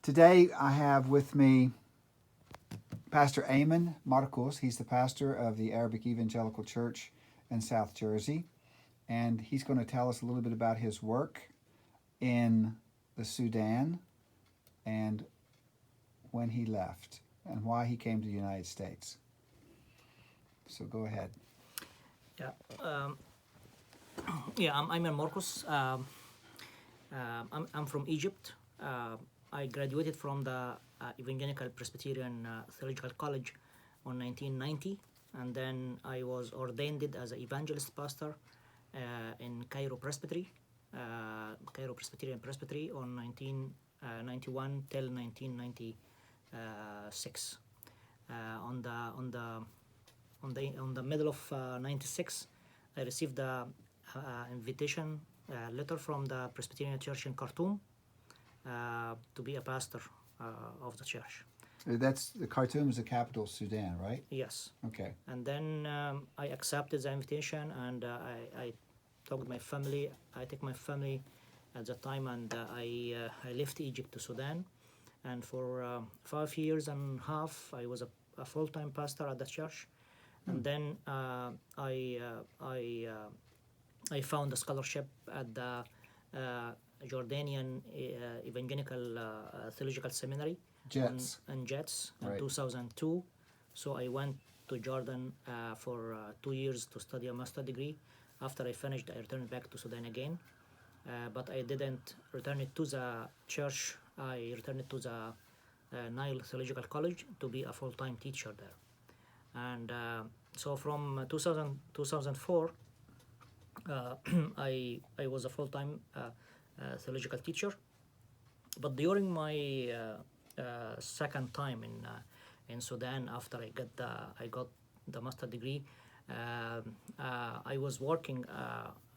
Today I have with me Pastor Aiman Markous. He's the pastor of the Arabic Evangelical Church in South Jersey, and he's going to tell us a little bit about his work in the Sudan and when he left and why he came to the United States. So go ahead. Yeah, um, I'm Aiman Markous. I'm from Egypt. I graduated from the Evangelical Presbyterian Theological College on 1990, and then I was ordained as an evangelist pastor in Cairo Presbyterian Presbytery on 1991 till 1996. On the middle of 96, I received the invitation letter from the Presbyterian Church in Khartoum to be a pastor of the church. That's the Khartoum is the capital of Sudan, right? Yes. Okay. And then I accepted the invitation, and I took my family. I took my family at the time, and I left Egypt to Sudan. And for 5 years and a half, I was a full-time pastor at the church. And then I found a scholarship at the Jordanian Evangelical Theological Seminary Jets. in Jets in Right. 2002. So I went to Jordan for 2 years to study a master degree. After I finished, I returned back to Sudan again. But I didn't return it to the church. I returned it to the Nile Theological College to be a full-time teacher there. And so from 2004, I was a full-time theological teacher. But during my second time in Sudan, after I got the master degree, I was working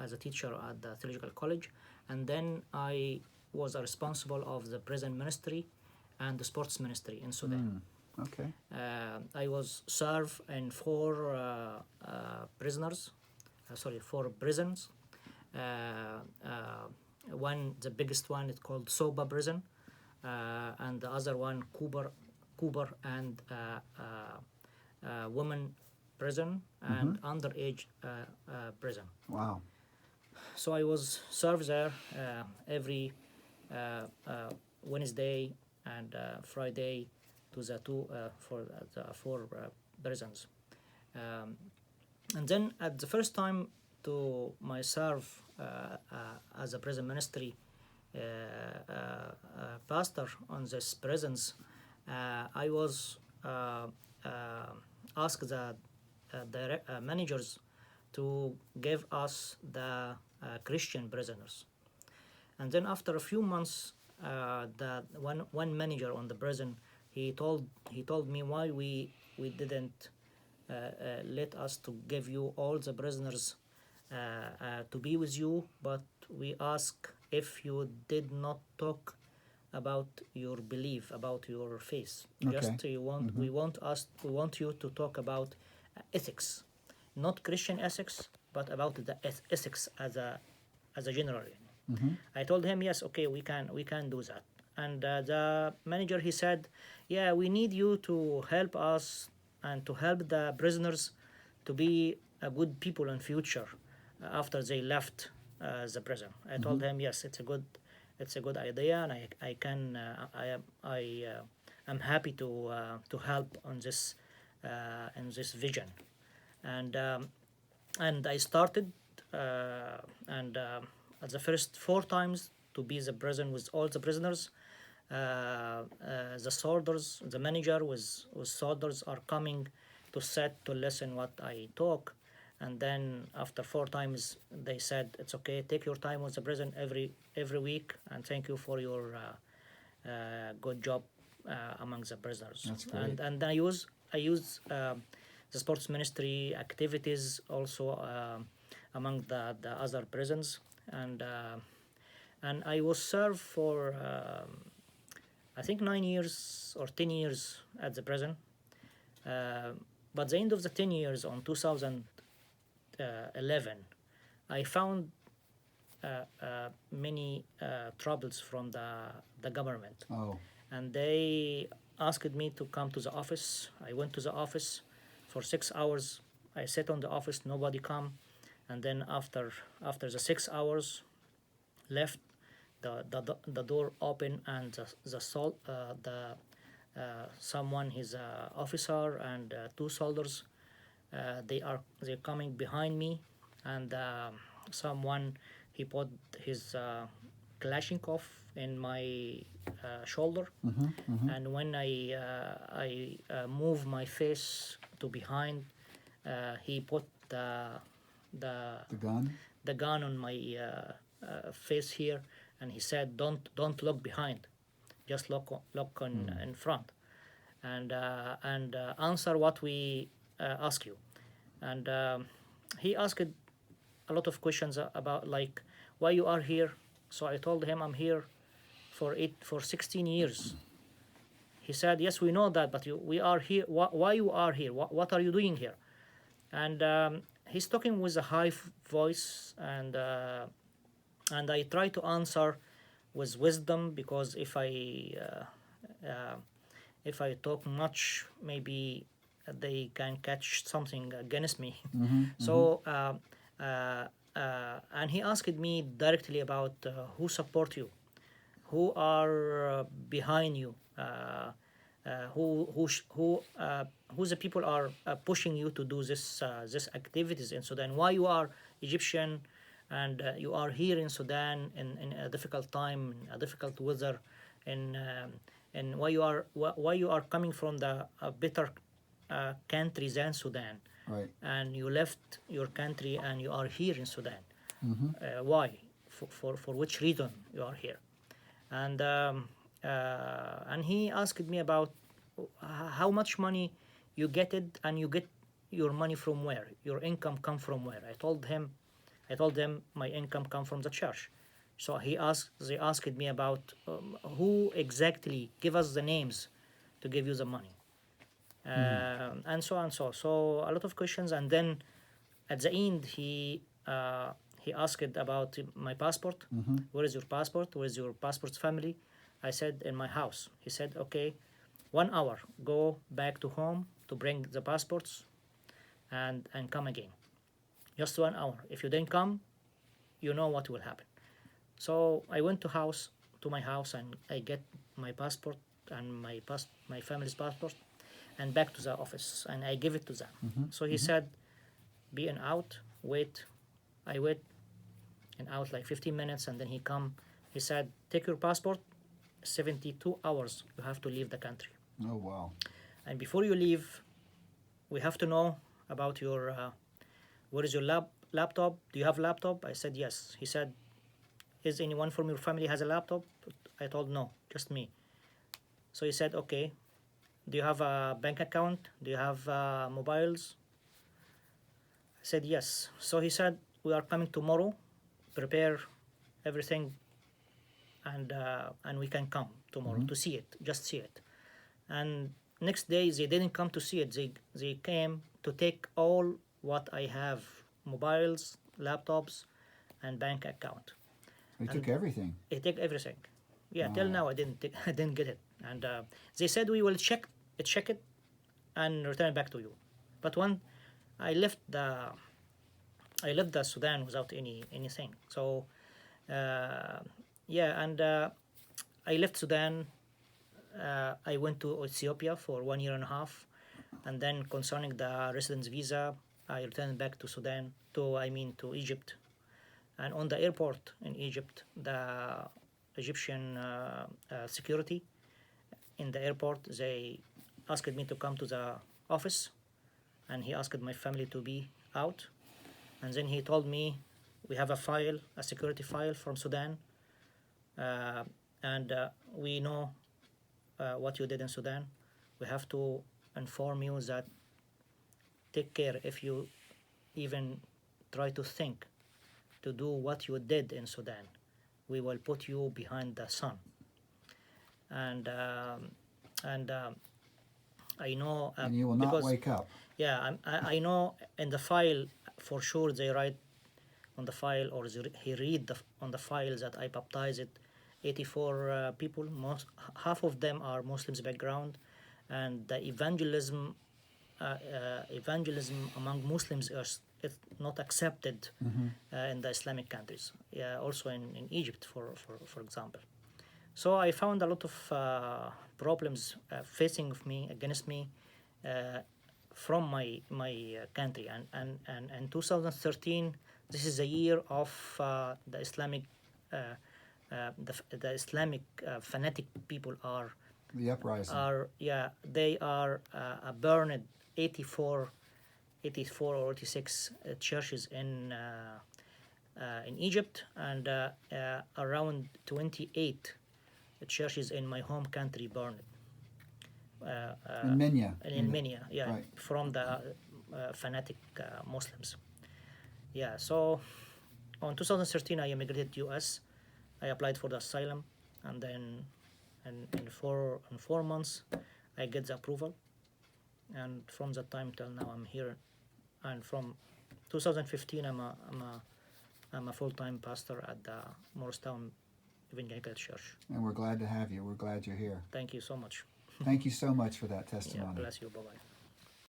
as a teacher at the theological college, and then I was responsible of the prison ministry and the sports ministry in Sudan. Okay. I was served in four prisons. The biggest one is called Soba prison, and the other one Kubar and women prison and underage prison. Wow. So I was served there every Wednesday and Friday to the four prisons. And then at the first time to my serve as a prison ministry pastor on these prisons, I was asked the managers to give us the Christian prisoners. And then after a few months, the one manager on the prison, he told me why we didn't let us to give you all the prisoners to be with you, but we ask if you did not talk about your belief, about your faith. Okay. Just we want you to talk about ethics, not Christian ethics, but about the ethics as a general. I told him, yes, okay, we can do that. And the manager, he said, yeah, we need you to help us and to help the prisoners to be a good people in future after they left the prison. I told him, yes, it's a good idea, and I am happy to help on this in this vision. And I started at the first 4 times to be the prison with all the prisoners. The soldiers, the manager with soldiers are coming to sit to listen what I talk. And then after 4 times, they said, it's okay, take your time with the prison every week, and thank you for your good job among the prisoners. That's great. And I use the sports ministry activities also among the other prisons. And I was served for I think 9 years or 10 years at the prison. But the end of the 10 years on 2011, I found many troubles from the government. Oh. and they asked me to come to the office. I went to the office for 6 hours. I sat on the office, nobody come, and then after the 6 hours left, the door open, and the someone, his officer, and two soldiers, they're coming behind me, and someone, he put his Kalashnikov in my shoulder, and when I move my face to behind, he put the The gun? the gun on my face here, and he said, "Don't look behind, just look in front, and answer what we ask you." And he asked a lot of questions about, like, why you are here. So I told him I'm here for 16 years. He said, "Yes, we know that, but we are here. Why you are here? What are you doing here?" And he's talking with a high voice, and I try to answer with wisdom, because if I talk much, maybe they can catch something against me. So and he asked me directly about who support you, who are behind you, who the people are pushing you to do this activities in Sudan. Why you are Egyptian, and you are here in Sudan in a difficult time, in a difficult weather, and why you are coming from the better country than Sudan, Right. and you left your country and you are here in Sudan. Why? For which reason you are here? And he asked me about how much money you get it, and you get your money from where, your income come from where. I told them my income come from the church. So they asked me about who exactly give us the names to give you the money, and so on. So a lot of questions, and then at the end he asked about my passport. Where is your passport? Where is your passport's family? I said, in my house. He said, okay, 1 hour, go back to home to bring the passports, and come again. Just 1 hour. If you didn't come, you know what will happen. So I went to my house, and I get my passport and my family's passport, and back to the office, and I give it to them. So he said, be an out, wait. I wait and out like 15 minutes, and then he come. He said, take your passport, 72 hours you have to leave the country. Oh, wow. And before you leave, we have to know about your where is your laptop? Do you have laptop? I said yes. He said, is anyone from your family has a laptop? I told no, just me. So he said, okay, do you have a bank account? Do you have mobiles? I said yes. So he said, we are coming tomorrow, prepare everything, and we can come tomorrow to see it, just see it. And next day they didn't come to see it. They came to take all what I have, mobiles, laptops, and bank account. They took everything. They take everything. Yeah, till now I didn't I didn't get it. And they said we will check it and return it back to you. But when I left the Sudan without anything. So yeah, and I left Sudan. I went to Ethiopia for 1.5 years, and then concerning the residence visa, I returned back to Sudan, to Egypt. And on the airport in Egypt, the Egyptian security in the airport, they asked me to come to the office, and he asked my family to be out. And then he told me, we have a security file from Sudan, and we know what you did in Sudan. We have to inform you that take care if you even try to think to do what you did in Sudan. We will put you behind the sun. And I know And you will not because, wake up. yeah, I know in the file for sure they write on the file, or he read on the file that I baptized 84 people. Half of them are Muslims background, and the evangelism among Muslims is not accepted in the Islamic countries. Also in Egypt, for example. So I found a lot of problems facing of me against me from my country, and in 2013, this is a year of the Islamic the Islamic fanatic people The uprising. they are burned 84 or 86 churches in Egypt, and around 28 churches in my home country burned. In Minya. In Minya, Right. from the fanatic Muslims. So on 2013, I immigrated to U.S. I applied for the asylum, and then in 4 months, I get the approval, and from that time till now, I'm here, and from 2015, I'm a full-time pastor at the Morristown Evangelical Church. And we're glad to have you. We're glad you're here. Thank you so much. Thank you so much for that Yeah, testimony. bless you. Bye-bye.